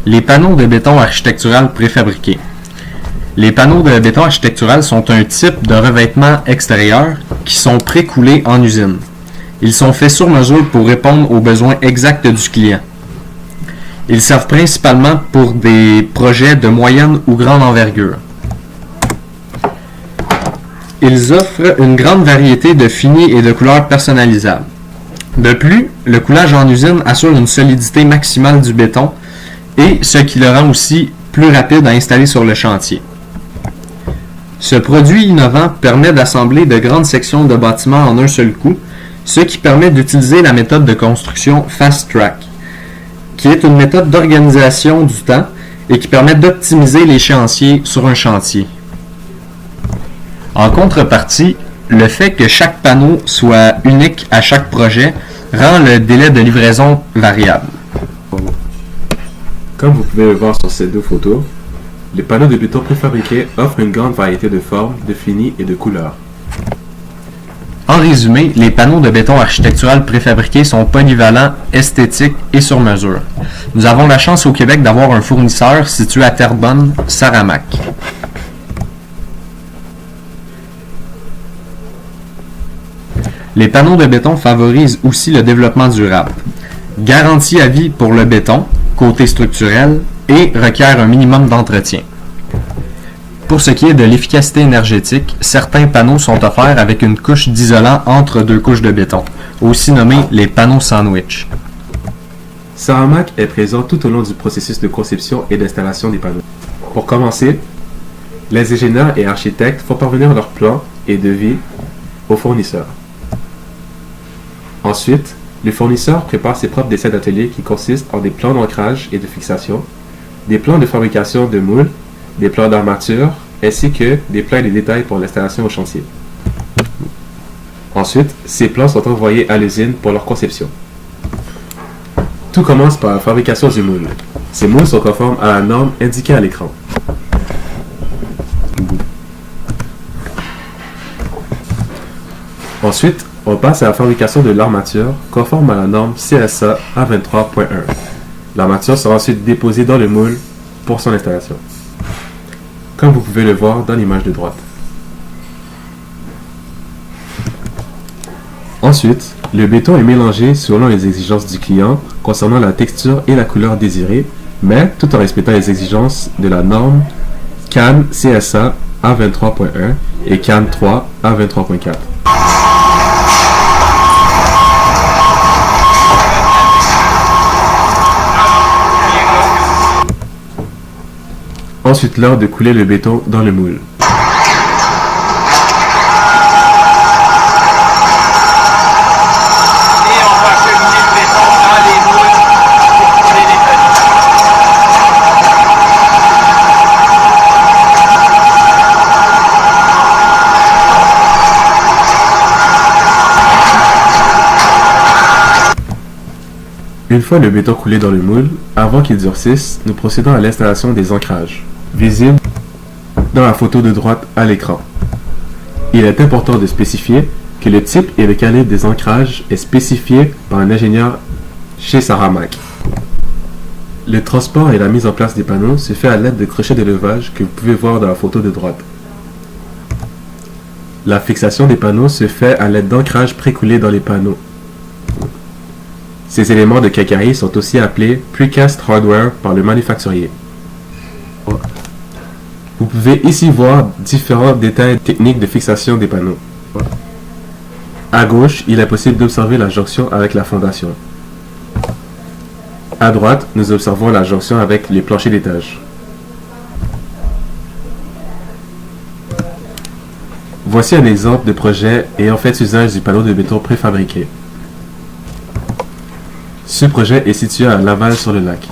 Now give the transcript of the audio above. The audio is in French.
Les panneaux de béton architectural préfabriqués. Les panneaux de béton architectural sont un type de revêtement extérieur qui sont pré-coulés en usine. Ils sont faits sur mesure pour répondre aux besoins exacts du client. Ils servent principalement pour des projets de moyenne ou grande envergure. Ils offrent une grande variété de finis et de couleurs personnalisables. De plus, le coulage en usine assure une solidité maximale du béton et ce qui le rend aussi plus rapide à installer sur le chantier. Ce produit innovant permet d'assembler de grandes sections de bâtiments en un seul coup, ce qui permet d'utiliser la méthode de construction Fast Track, qui est une méthode d'organisation du temps et qui permet d'optimiser l'échéancier sur un chantier. En contrepartie, le fait que chaque panneau soit unique à chaque projet rend le délai de livraison variable. Comme vous pouvez le voir sur ces deux photos, les panneaux de béton préfabriqués offrent une grande variété de formes, de finis et de couleurs. En résumé, les panneaux de béton architectural préfabriqués sont polyvalents, esthétiques et sur mesure. Nous avons la chance au Québec d'avoir un fournisseur situé à Terrebonne, Saramac. Les panneaux de béton favorisent aussi le développement durable. Garantie à vie pour le béton, côté structurel, et requiert un minimum d'entretien. Pour ce qui est de l'efficacité énergétique, certains panneaux sont offerts avec une couche d'isolant entre deux couches de béton, aussi nommés les panneaux sandwich. Saramac est présent tout au long du processus de conception et d'installation des panneaux. Pour commencer, les ingénieurs et architectes font parvenir leurs plans et devis aux fournisseurs. Ensuite, le fournisseur prépare ses propres dessins d'atelier qui consistent en des plans d'ancrage et de fixation, des plans de fabrication de moules, des plans d'armature, ainsi que des plans et des détails pour l'installation au chantier. Ensuite, ces plans sont envoyés à l'usine pour leur conception. Tout commence par la fabrication du moule. Ces moules sont conformes à la norme indiquée à l'écran. Ensuite, on passe à la fabrication de l'armature conforme à la norme CSA A23.1. L'armature sera ensuite déposée dans le moule pour son installation, comme vous pouvez le voir dans l'image de droite. Ensuite, le béton est mélangé selon les exigences du client concernant la texture et la couleur désirée, mais tout en respectant les exigences de la norme CAN CSA A23.1 et CAN 3 A23.4. Ensuite, l'heure de couler le béton dans le moule. Une fois le béton coulé dans le moule, avant qu'il durcisse, nous procédons à l'installation des ancrages, visibles dans la photo de droite à l'écran. Il est important de spécifier que le type et le calibre des ancrages est spécifié par un ingénieur chez Saramac. Le transport et la mise en place des panneaux se fait à l'aide de crochets de levage que vous pouvez voir dans la photo de droite. La fixation des panneaux se fait à l'aide d'ancrages précoulés dans les panneaux. Ces éléments de quincaillerie sont aussi appelés precast hardware par le manufacturier. Vous pouvez ici voir différents détails techniques de fixation des panneaux. À gauche, il est possible d'observer la jonction avec la fondation. À droite, nous observons la jonction avec les planchers d'étage. Voici un exemple de projet ayant fait usage du panneau de béton préfabriqué. Ce projet est situé à Laval-sur-le-Lac.